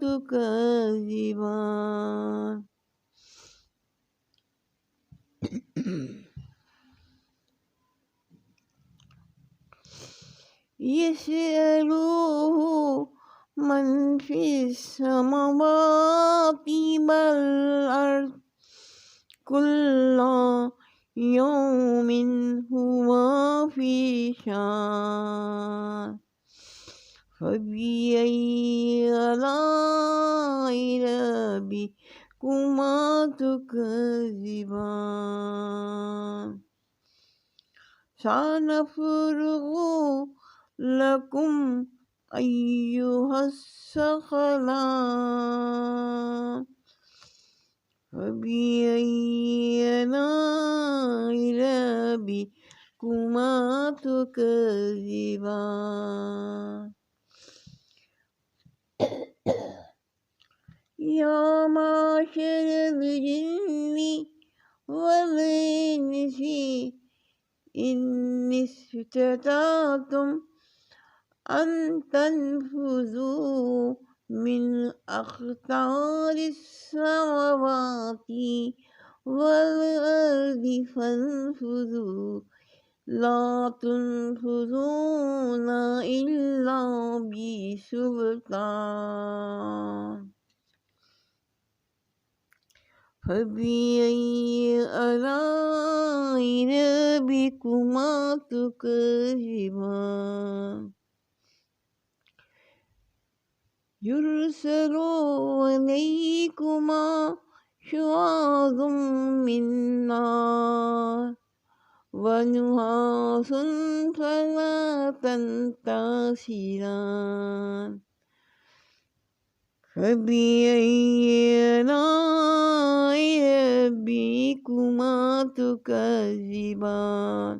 تكذبان يسأله من في السماوات والأرض كل يوم هو في شان فبأي آلاء ربكما تكذبان سنفرغ لكم أيها الثقلان فبأي آلاء ربكما تكذبان يا معشر الجن والإنس إن استطعتم أن تنفذوا من أقطار السماوات والأرض فانفذوا لا تنفذون إلا بسلطان فبأي آلاء ربكما تكذبان يرسل عليكما شواظ من نار ونحاس فلا تنتصران فبأي آلاء ربكما تكذبان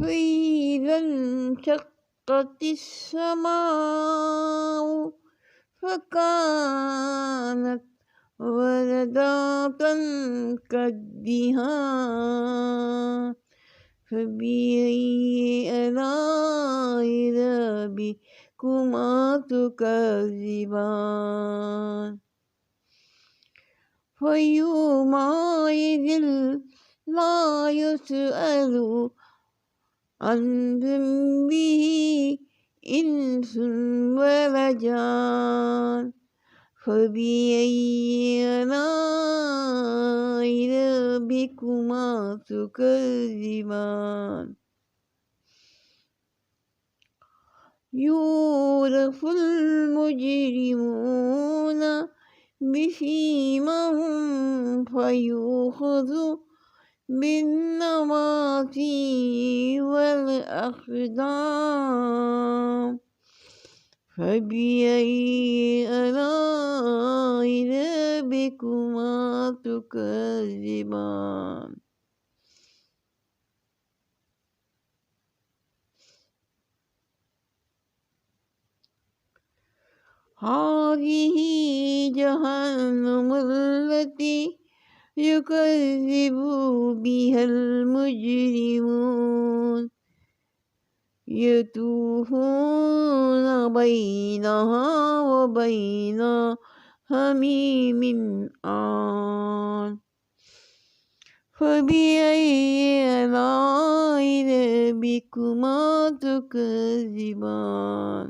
فإذا انشقت السماء فكانت وردة كالدهان فبأي آلاء ربكما تكذبان فيومئذ لا يسأل عن ذنبه إنس ولا جان فبأي آلاء ربكما تكذبان يعرف المجرمون بسيماهم فيؤخذ بالنواصي والأقدام فبأي آلاء ربكما تكذبان هذه جهنم التي يكذب بها المجرمون يطوفون بينها وبين حميم آن فبأي آلاء ربكما تكذبان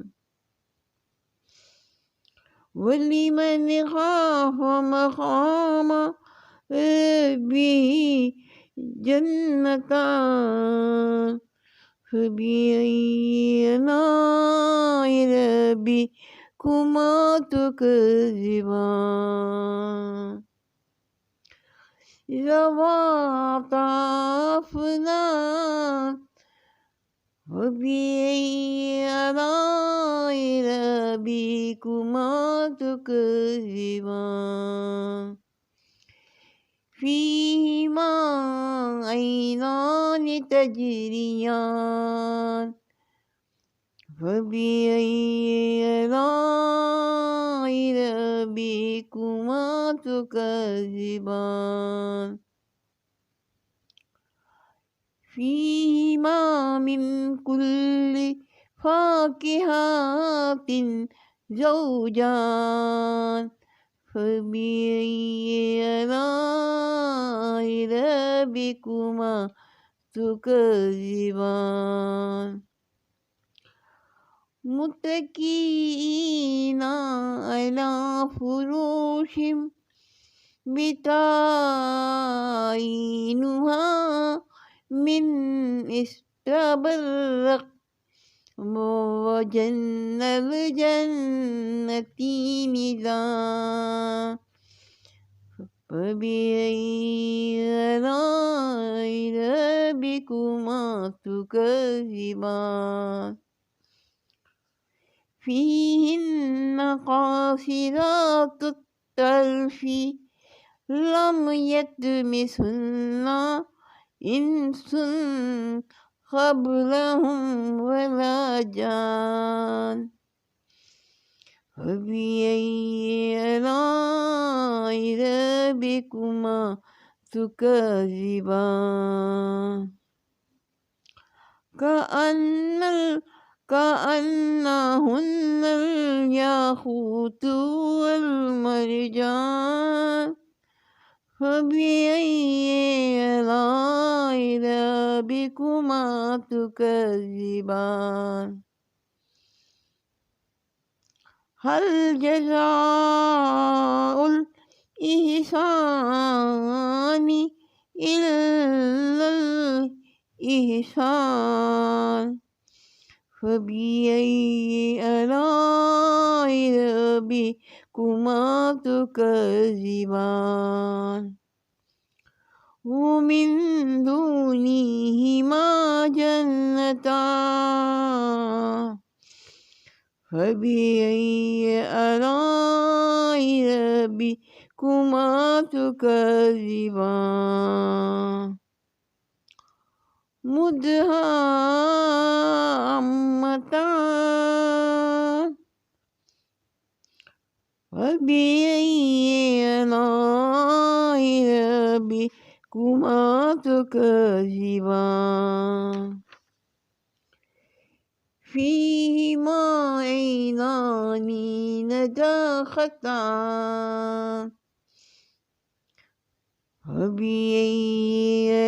ولمن خاف مقام ربه جنتان فبأي آلاء ربكما تكذبان ذواتا أفنان فبأي آلاء ربكما تكذبان فيهما عينان تجريان فبأي آلاء ربكما تكذبان فيهما من كل فاكهة زوجان فبأي آلاء ربكما تكذبان متكئين على فروش بطائنها من استبرق وجنى الجنتين دان فبأي آلاء ربكما تكذبان فيهن قاصرات الطرف لم يطمثهن إنس قبلهم ولا جان فبأي آلاء ربكما تكذبان كأنهن الياقوت والمرجان فبأي آلاء ربكما تكذبان هل جزاء الإحسان إلا الإحسان فبأي آلاء ربكما تكذبان ومن دونهما جنتان فبأي آلاء ربكما تكذبان مدهامتان فبأي آلاء ربكما تكذبان فيهما عينان نضاختان فبأي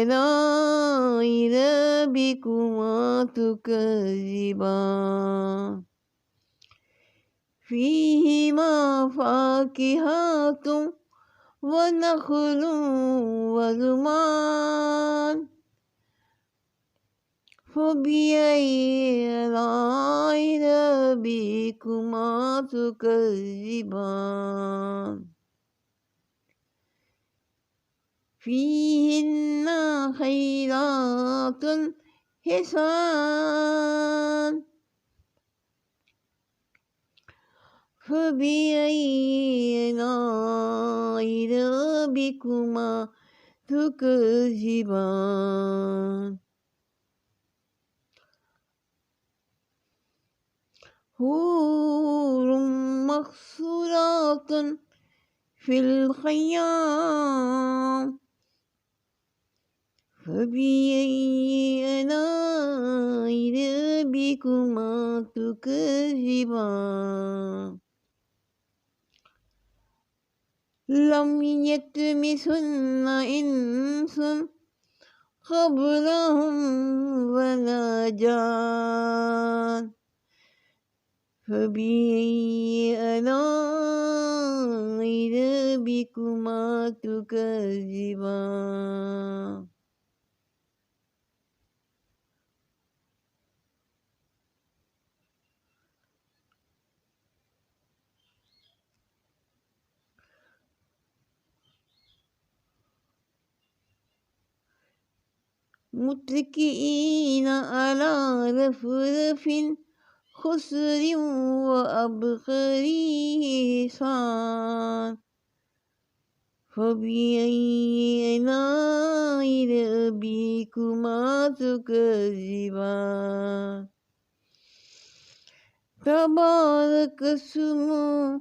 آلاء ربكما تكذبان فيهما فاكهة ونخل ورمان فبأي آلاء ربكما تكذبان فيهن خيرات حسان فبأي آلاء ربكما تكذبان حور مقصورات في الخيام فبأي آلاء ربكما تكذبان لم يطمثهن إنس قبلهم ولا جان فبأي آلاء ربكما تكذبان متكئين على رفرف خضر وعبقري حسان فبأي آلاء ربكما تكذبان تبارك اسم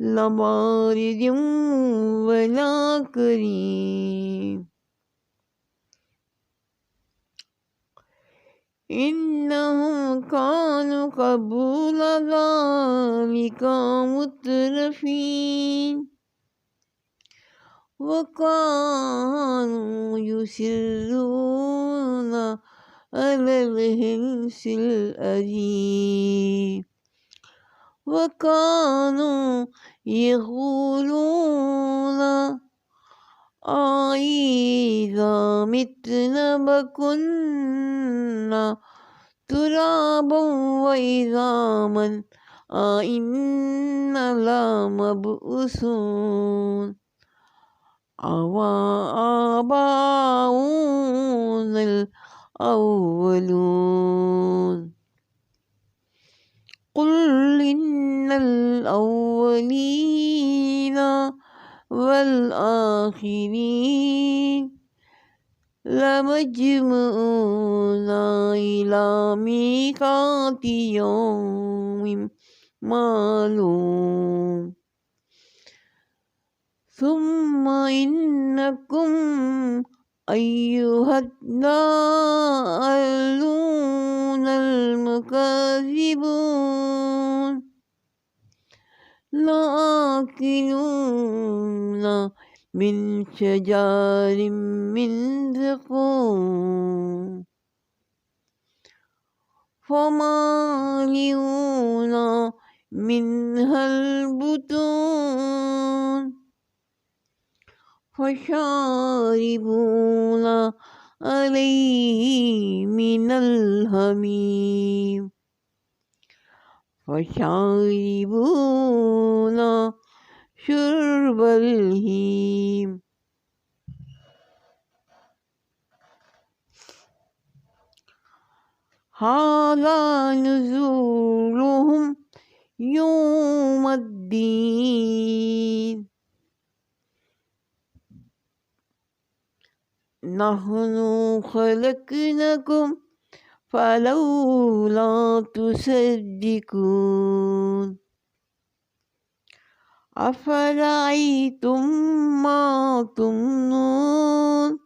لا بارد ولا كريم إنهم كانوا قبل ذلك مترفين وكانوا يصرون على الحنث العظيم وكانوا يقولون أإذا متنا وكنا ترابا وعظاما أإنا لمبعوثون أو آباؤنا الأولون قل إن الأولين والآخرين لمجموعون إلى ميقات يوم معلوم ثم إنكم أيها الضالون المكذبون لآكلون من شجر من زقوم فمالئون منها البطون فشاربون عليه من الحميم فشاربون شرب الهيم هذا نزولهم يوم الدين نحن خلقناكم فلولا تصدقون أفرأيتم ما تمنون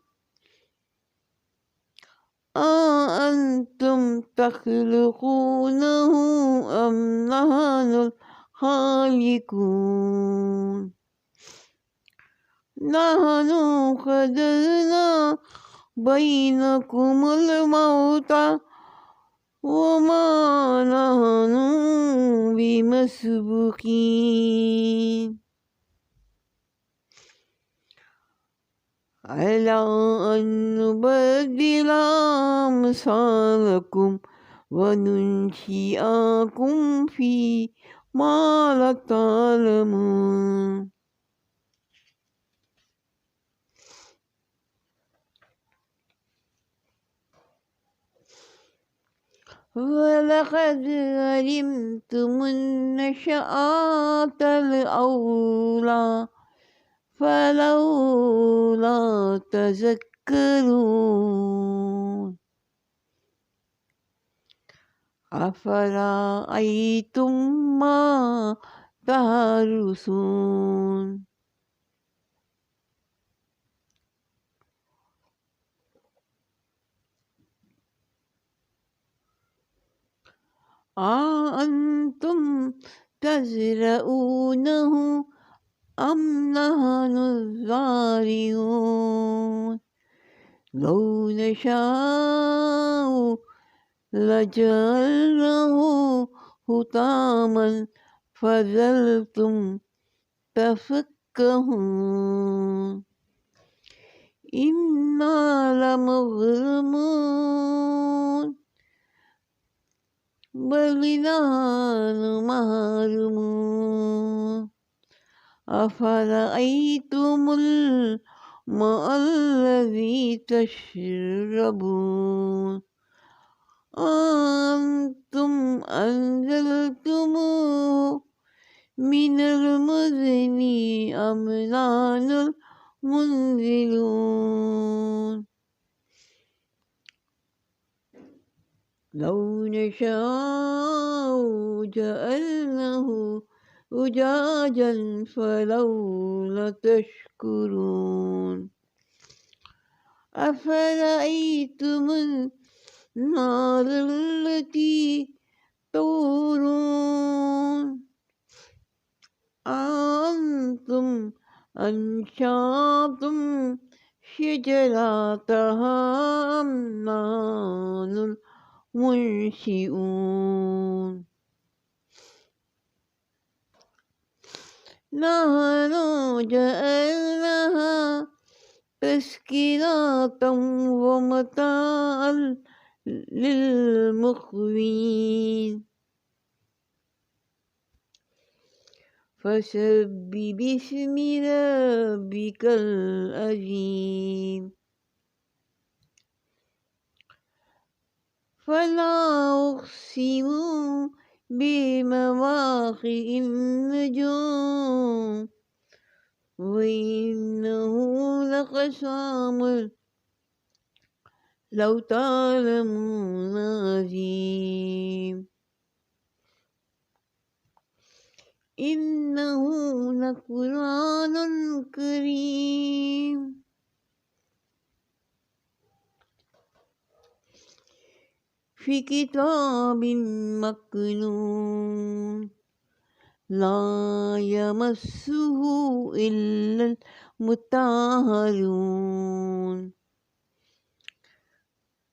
أأنتم تخلقونه أم نحن الخالقون نحن قدرنا بينكم الموت وما نحن بمسبوقين على أن نبدل أمثالكم وننشئكم في ما لا تعلمون ولقد علمتم النشأة الأولى فلولا تذكرون أفرأيتم ما تحرثون أأنتم تزرعونه أم نحن الزارعون لو نشاء لجعلناه حطاما فظلتم تفكهون إنا لمغرمون بل نحن محرومون أفرأيتم الماء الذي تشربون أنتم أنزلتموه من المزن أم نحن المنزلون لو نشاء جعلناه أجاجا فلولا تشكرون أفرأيتم النار التي تورون أنتم أنشأتم شجرتها أم نحن المنشئون نحن جعلناها تذكرة ومتاعا للمقوين فسبح باسم ربك العظيم فلا أقسم بمواقع النجوم وإنه لقسم لو تعلمون عظيم إنه لقرآن كريم في كتاب مكنون لا يمسه إلا المطهرون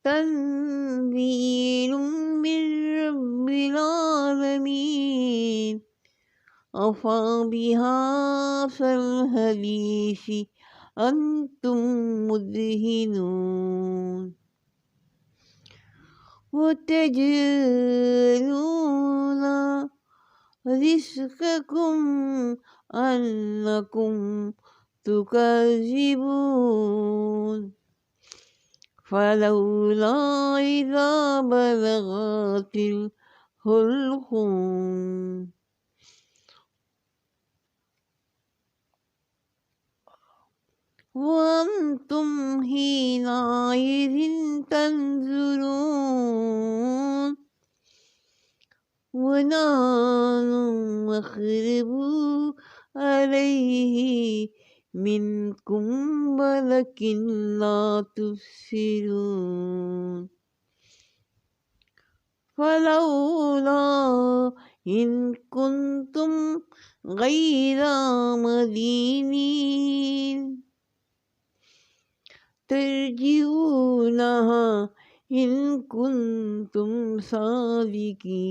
تنزيل من رب العالمين أفبهذا الحديث أنتم مدهنون وتجعلون رزقكم أنكم تكذبون فلولا إذا بلغت الحلقوم وأنتم حينئذ تنظرون ونحن أقرب عليه منكم ولكن لا تبصرون فلولا إن كنتم غير مدينين ترجعونها إن كنتم صادقين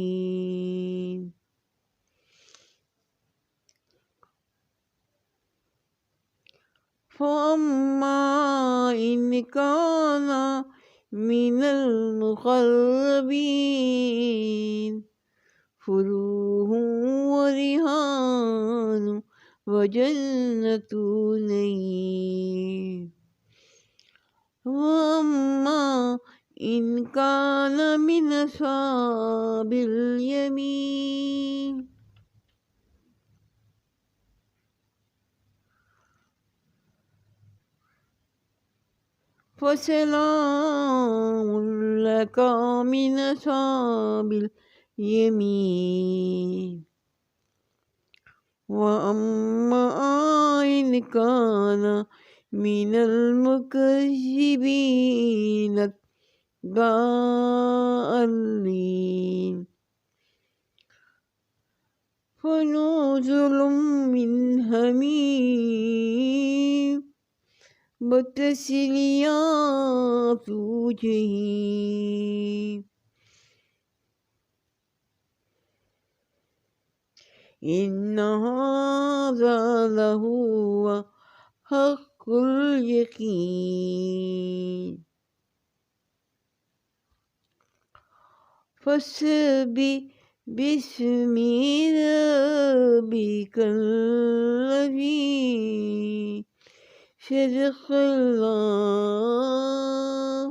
فأما إن كان من المقربين فروح وريحان وجنة نعيم وأما إن كان من أصحاب اليمين فسلام لك من أصحاب اليمين وأما إن كان من المكذبين الضالين فنزل من حميم وتسليات جحيم إن هذا لهو حق اليقين فسبح باسم ربك الذي صدق الله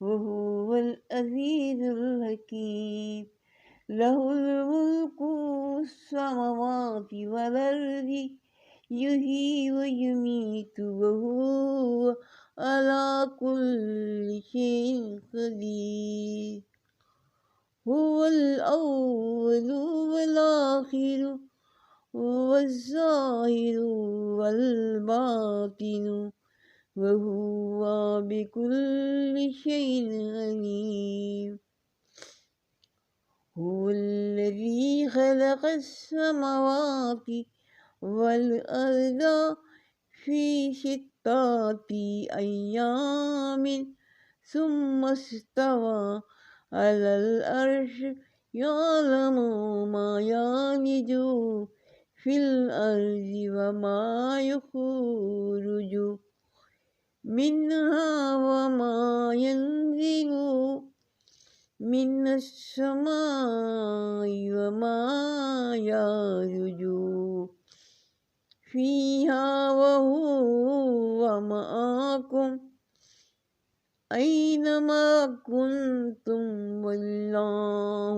وهو العزيز الحكيم. له الملك السماوات والأرض يحيي ويميت وهو على كل شيء قدير. هو الأول والآخر والظاهر والباطن وهو بكل شيء عليم. هو الذي خلق السماوات والأرض في 6 أيام ثم استوى على العرش يعلم ما يلج في الأرض وما يخرج منها وما ينزل من السماء وما يعرج فيها وهو معكم أينما كنتم والله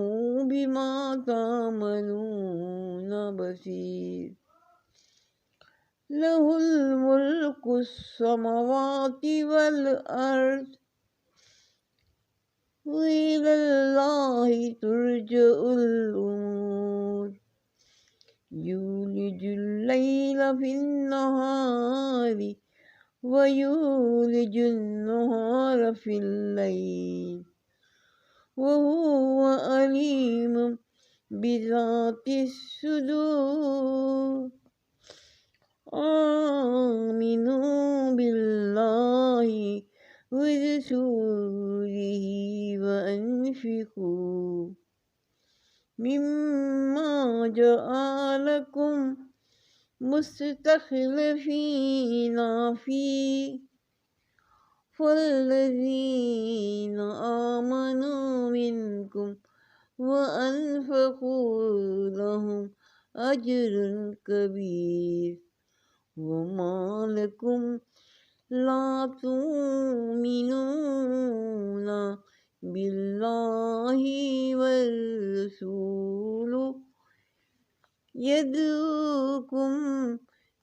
بما تعملون بصير. له الملك السماوات والأرض وإلى الله ترجع الأمور. يولج الليل في النهار ويولج النهار في الليل وهو عليم بذات الصدور. آمنوا بالله ورسوله وأنفقوا مما جعلكم مستخلفين فيه فالذين آمنوا منكم وأنفقوا لهم أجر كبير. وما لكم لا تؤمنون بالله والرسول يدعوكم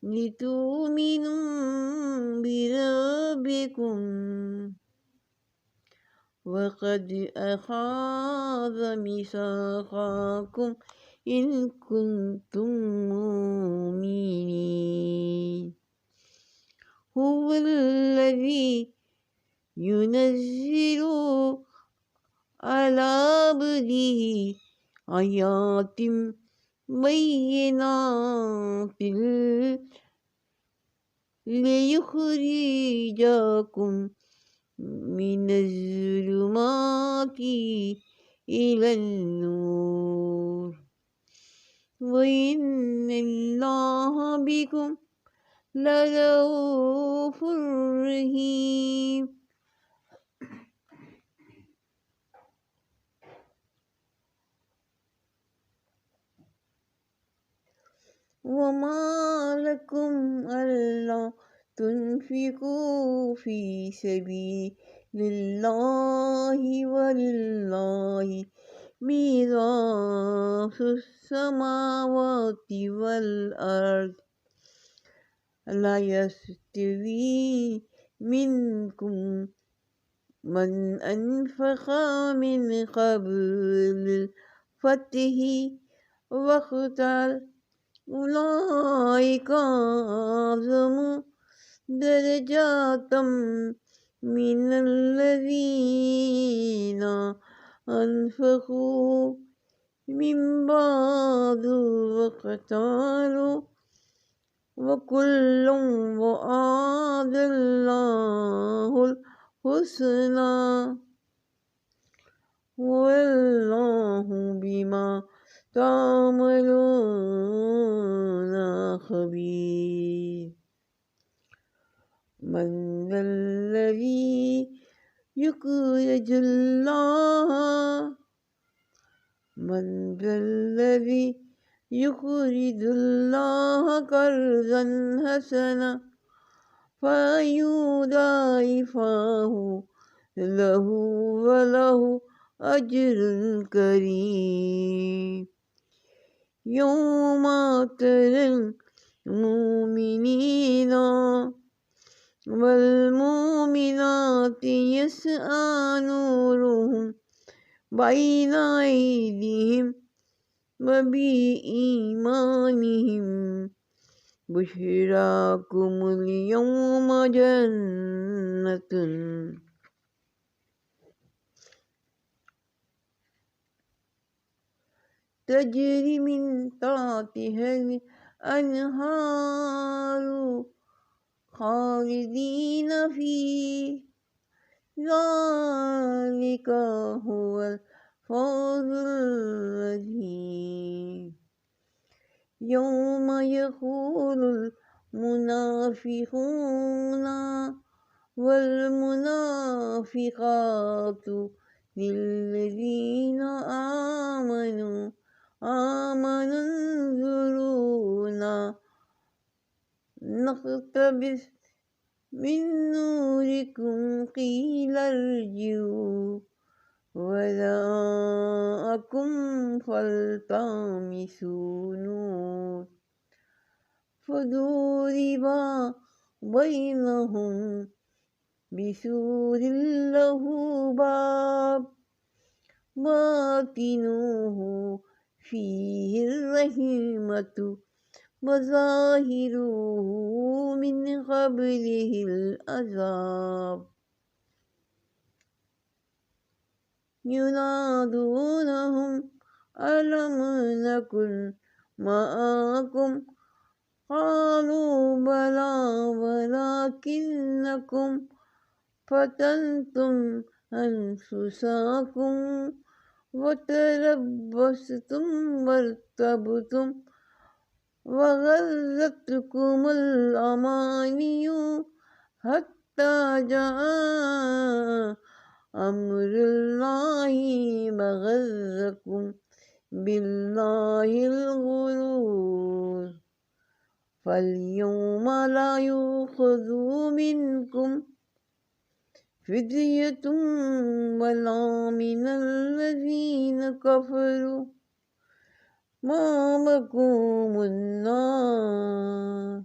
لتؤمنوا بربكم وقد أخذ ميثاقكم إن كنتم مؤمنين. هو الذي ينزل على عبده آيات بينات ليخرجكم من الظلمات إلى النور وإن الله بكم لرؤوف رحيم. وما لكم ألا تنفقوا في سبيل الله ولله ميراث السماوات والأرض لا يستوي منكم من أنفق من قبل الفتح وقتال أولئك أعظم درجات من الذين أنفقوا من بعد وقتالوا وكل وعد الله الحسنى والله بما تعملون خبير. من ذا الذي يقرض الله قرضا حسنا فيضاعفه له وله أجر كريم يوم ترى المؤمنين والمؤمنات يسعى نورهم بين أيديهم وبإيمانهم بشراكم اليوم جنة تجري من تحتها الأنهار خالدين فيه ذلك هو الفوز العظيم يوم يقول المنافقون والمنافقات للذين آمنوا انظرونا نقتبس من نوركم قيل ارجعوا وراءكم فالتمسوا نور فضرب بينهم بسور له باب باطنه فيه الرحمة وظاهره من قبله العذاب ينادونهم ألم نكن معكم قالوا بلى ولكنكم فتنتم أنفسكم وتربصتم وارتبتم وغرتكم الأماني حتى جاء أمر الله وغركم بالله الغرور فاليوم لا يؤخذ منكم فدية ولا من الذين كفروا مأواكم النار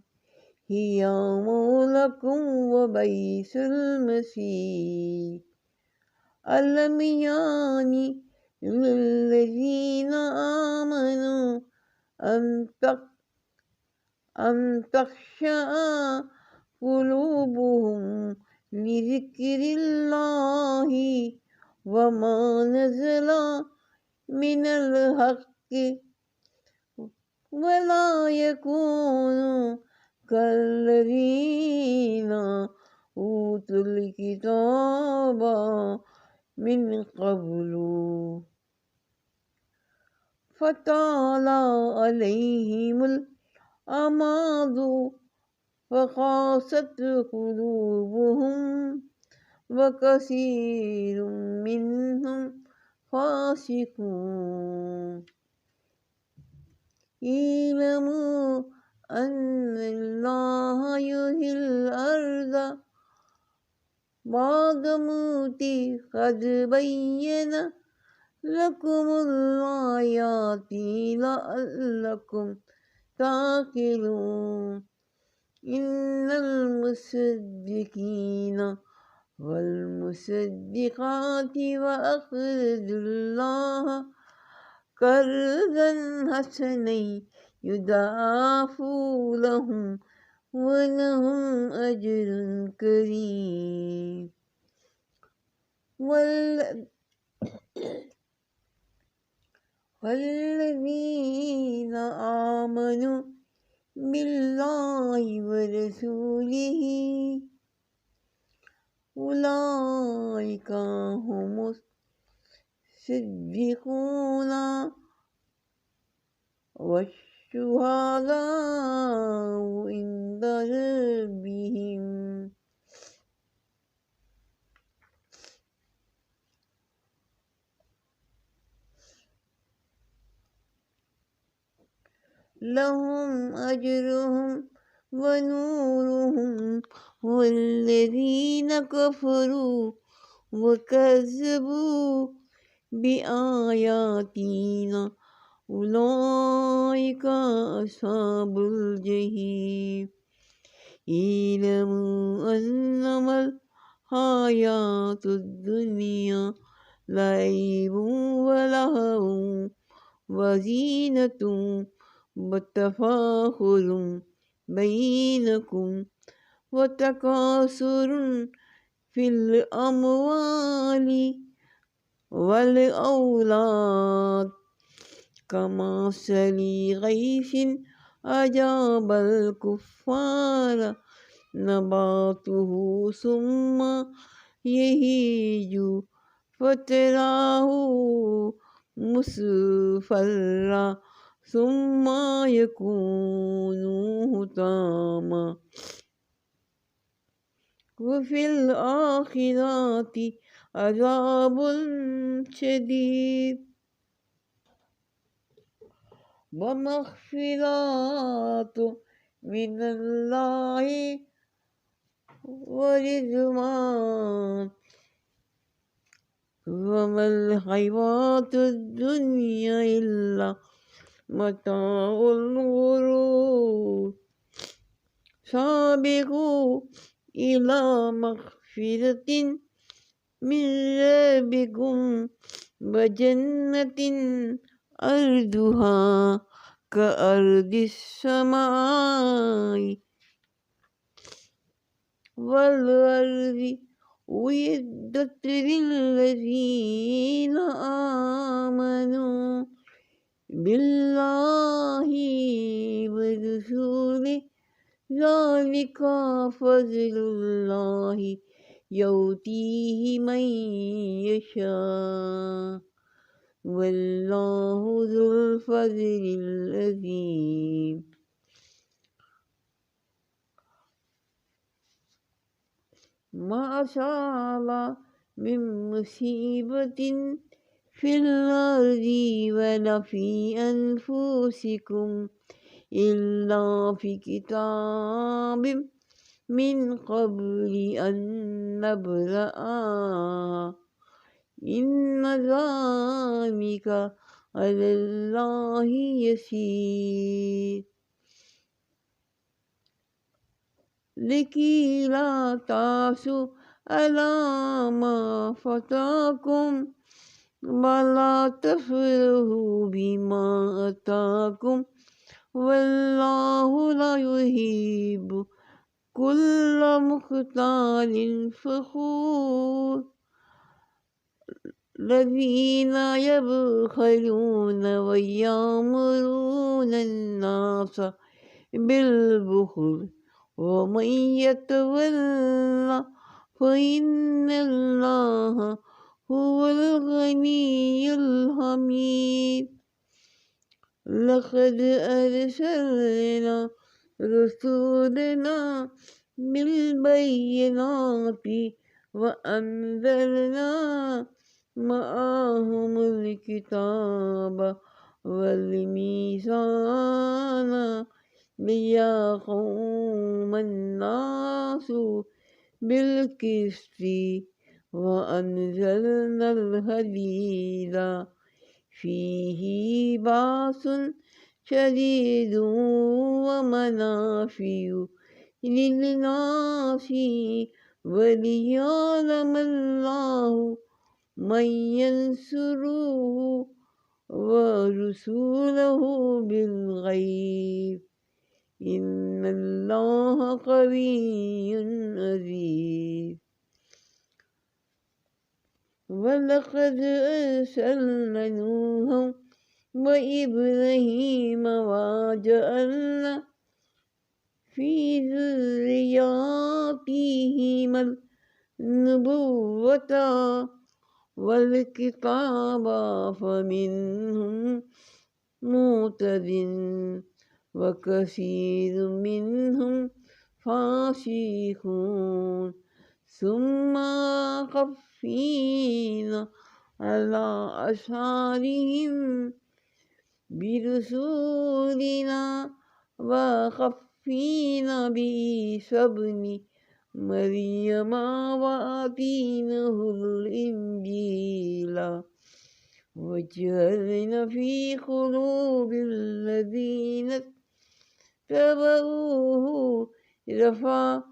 هي مولاكم وبئس المصير ألم يعن للذين آمنوا أن تخشع قلوبهم لذكر الله وما نزل من الحق ولا يكونوا كالذين أوتوا الكتاب من قبل فطال عليهم الأمد فقاست قلوبهم وكثير منهم فاسقون اعلموا أن الله يحيي الأرض بعد موتها قد بين لكم الآيات لعلكم تعقلون إن المصدقين والمصدقات وأقرضوا الله قرضا حسنا يضاعف لهم ولهم أجر كريم والذين آمنوا بالله ورسوله أولئك هم الصديقون والشهداء عند ربهم لهم أجرهم ونورهم والذين كفروا وكذبوا بآياتنا أولئك أصحاب الجحيم اعلموا أنما الحياة الدنيا لعب ولهو وزينة وتفاخر بينكم وتكاثر في الأموال والأولاد كمثل غيث أعجب الكفار نباته ثم يهيج فتراه مصفرا ثم يكون هطاما وفي الآخرة عذاب شديد ومغفرة من الله ورضوان وما الحياة الدنيا إلا متاع الغرور سابقوا إلى مغفرة من ربكم وجنة أرضها كأرض السماء والأرض أعدت للذين آمنوا بالله ورسوله ذلك فضل الله يؤتيه من يشاء والله ذو الفضل العظيم ما أصاب من مصيبة في الأرض ولا في أنفسكم إلا في كتاب من قبل أن نبرأها إن ذلك على الله يسير لكي لا تعسوا على ما فاتكم ولا تفرحوا بما أتاكم والله لا يحب كل مختال فخور الذين يبخلون ويأمرون الناس بالبخل ومن يتولى فإن الله هو الغني الحميد لقد أرسلنا رسولنا بالبينات وأنزلنا معهم الكتاب والميزان ليقوم الناس بالقسط وأنزلنا الحديد فيه بأس شديد ومنافع للناس وليعلم الله من ينصره ورسوله بالغيب إن الله قوي عزيز ولقد أرسلنا نوحا وإبراهيم وجعلنا في ذرياتهما النبوة والكتاب فمنهم مهتد وكثير منهم فاسقون ثم قفينا على آثارهم برسولنا وقفينا بعيسى ابن مريم وآتيناه الإنجيل وجعلنا في قلوب الذين اتبعوه رفعة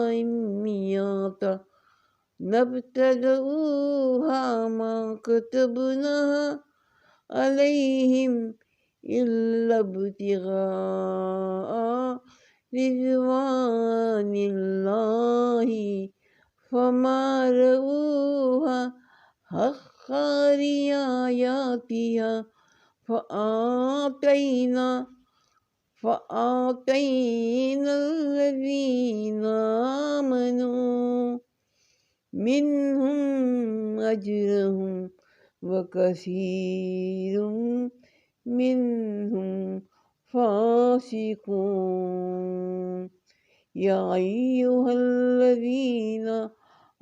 ورهبانية نبتدؤوها ما كتبناها عليهم إلا ابتغاء رضوان الله فما رأوها حق رعايتها فآتينا الذين آمنوا منهم أجرهم وكثير منهم فاسقون يا أيها الذين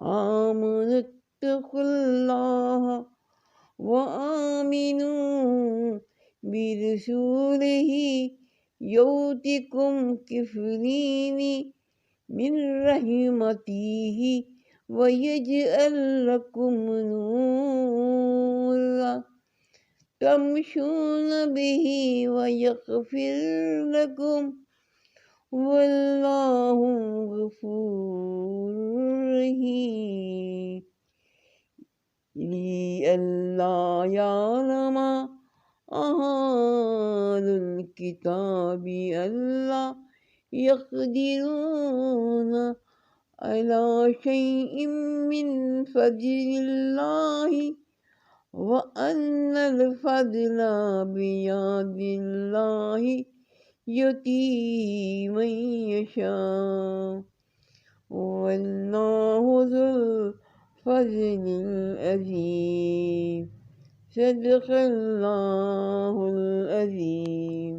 آمنوا اتقوا الله وآمنوا برسوله يؤتكم كفلين من رحمته ويجعل لكم نورا تمشون به ويغفر لكم والله غفور رحيم لئلا يعلم أهل الكتاب ألا يقدرون على شيء من فضل الله وأن الفضل بيد الله يؤتيه من يشاء والله ذو الفضل العظيم صدق الله العظيم.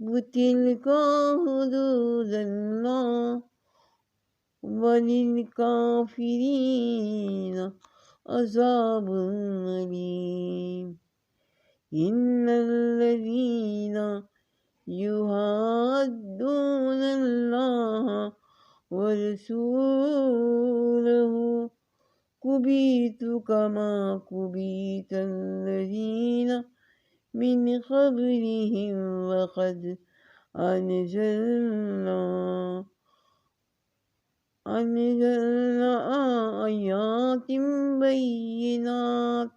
وتلك حدود الله وللكافرين عذاب أليم. إن الذين يحادون الله ورسوله كبيتوا كما كبيت الذين من قبلهم وقد أنزلنا آيات بينات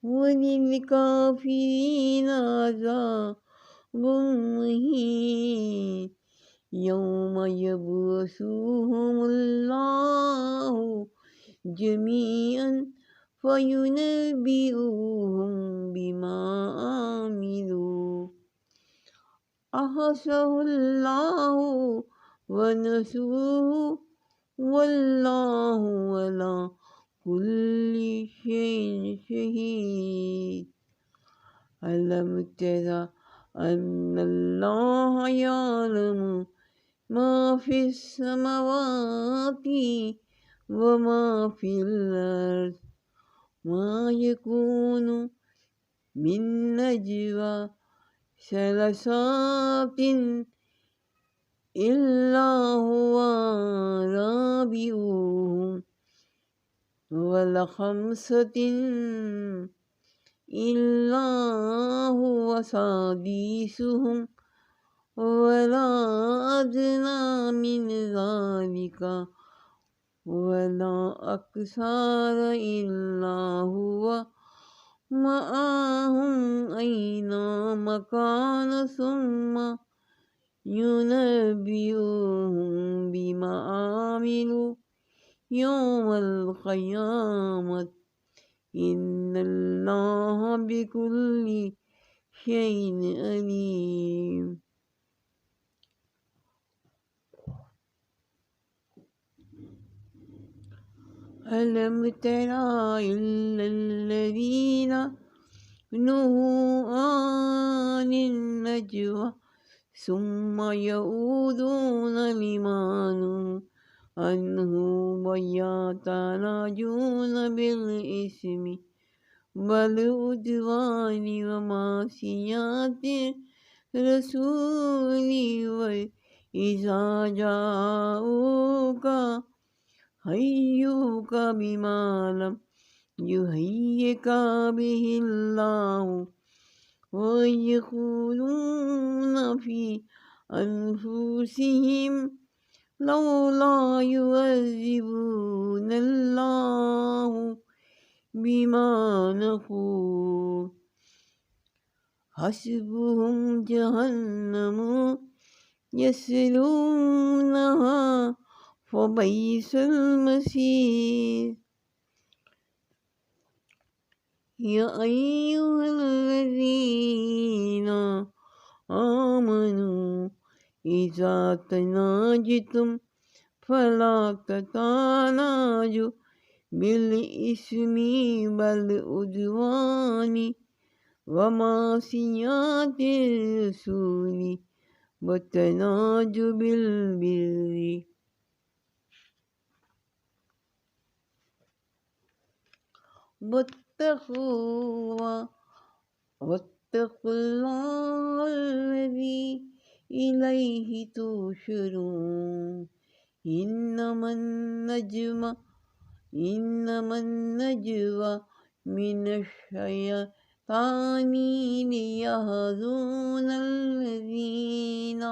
وللكافرين عذاب مهين. يوم يبعثهم الله جميعا فينبئهم بما عملوا أحصاه الله ونسوه والله على كل شيء شهيد. ألم تر أن الله يعلم ما في السماوات وما في الأرض ما يكون من نجوى ثلاثة إلا هو رابعهم ولا خمسة إلا هو سادسهم ولا أدنى من ذلك ولا أكثر إلا هو معهم أينما كانوا ثم ينبئهم بما عملوا يوم القيامة إن الله بكل شيء عليم. ألم تر إلا الذين نهوا عن النجوى ثم يعودون لما نهوا عنه ويتناجون بالإثم والعدوان ومعصية الرسول وإذا جاءوك حيوك بما لم يحيك به الله ويقولون في أنفسهم لولا يعذبنا الله بما نقول حسبهم جهنم يصلونها فبئس المصير. يا أيها الذين آمنوا إذا تناجتم فلا تتناجوا بالإثم والعدوان ومعصية الرسول وتناجوا بالبر واتقوا الله الذي إليه تحشرون. إنما النجوى من الشيطان ليحزن الذين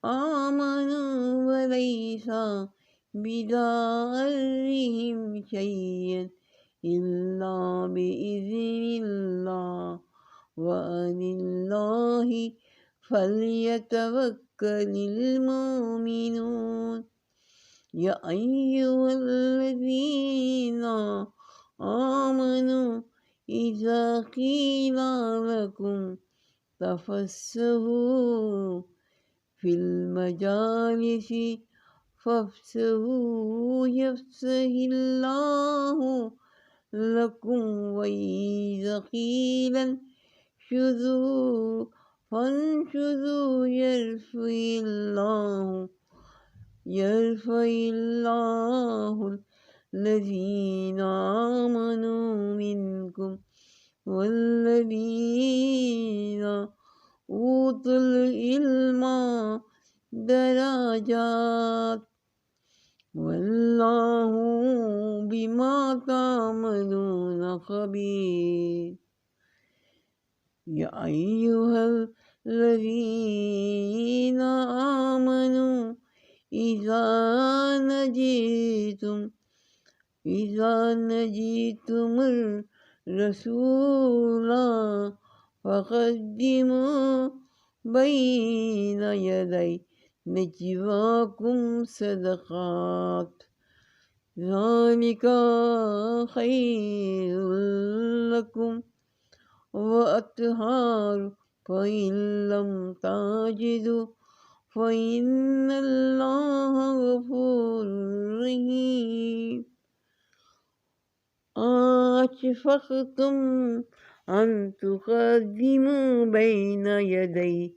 آمنوا وليس بضارهم شيئا إلا بإذن الله وعلى الله فليتوكل المؤمنون. يا أيها الذين آمنوا إذا قيل لكم تفسحوا في المجالس فافسحوا يفسح الله لكم وإذا قيل انشزوا فانشزوا يرفع الله الذين آمنوا منكم والذين أوتوا العلم درجات والله بما تعملون خبير. يا أيها الذين آمنوا إذا نجيتم الرسول فقدموا بين يدي نجواكم صدقات ذلك خير لكم وأطهار فإن لم تجدوا فإن الله غفور رحيم. أشفقتم أن تقدموا بين يدي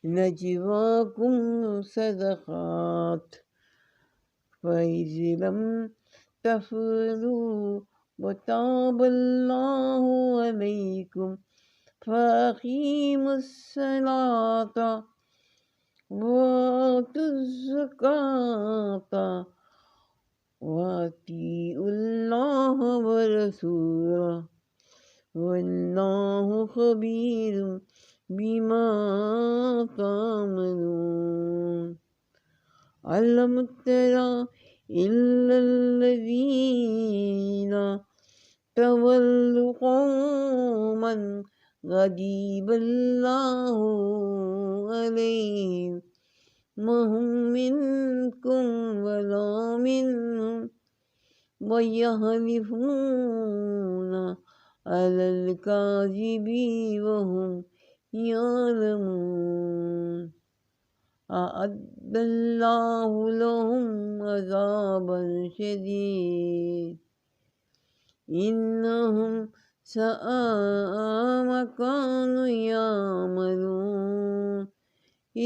نجواكم صدقات فإذ لم تفعلوا وتاب الله عليكم فأقيموا الصلاة وآتوا الزكاة وأطيعوا الله ورسوله والله خبير بما تعملون. ألم تر إلا الذين تولوا قوما غضب الله عليهم ما هم منكم ولا منهم ويحلفون على الكاذب وهم يعلمون. أعد الله لهم عذابا شديد إنهم ساء ما كانوا يعملون.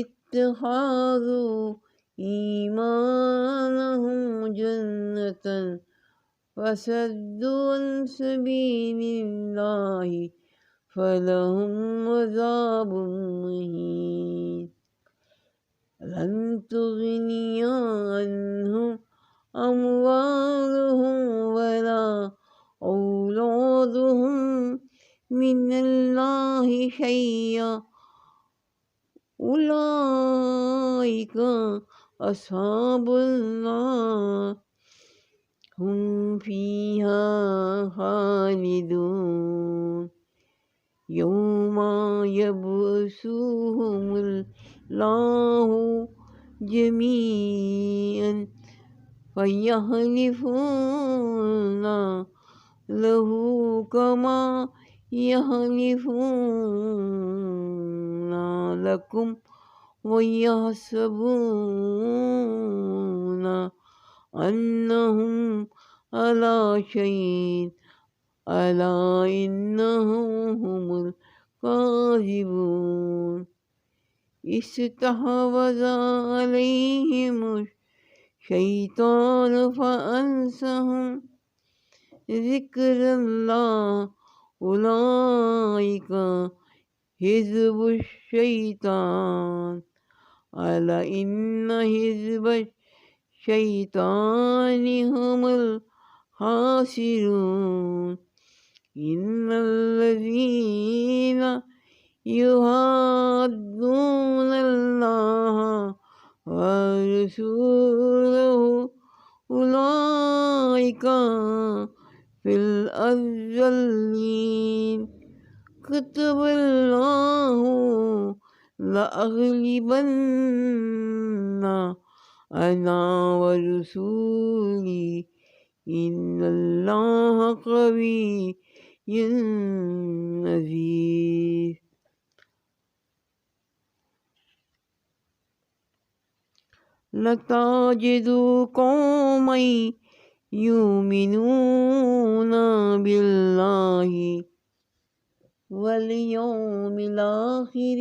اتخذوا إيمانهم جنة فصدوا عن سبيل الله فلهم عذاب مهين. لن تغني عنهم أموالهم ولا أولادهم من الله شيئا أولئك أصحاب النار هم فيها خالدون. يوم يبعثهم الله جميعا فيحلفون له كما يحلفون لكم ويحسبون أنهم على شيء ألا إنهم هم الكاذبون. استحوذ عليهم الشيطان فأنساهم ذكر الله أولئك حزب الشيطان ألا إن حزب الشيطان هم الخاسرون. إن الذين يحادون الله ورسوله أولئك في الأذلين. كتب الله لأغلبن أنا ورسولي إن الله قوي عزيز. لتجد قوما يؤمنون بالله واليوم الآخر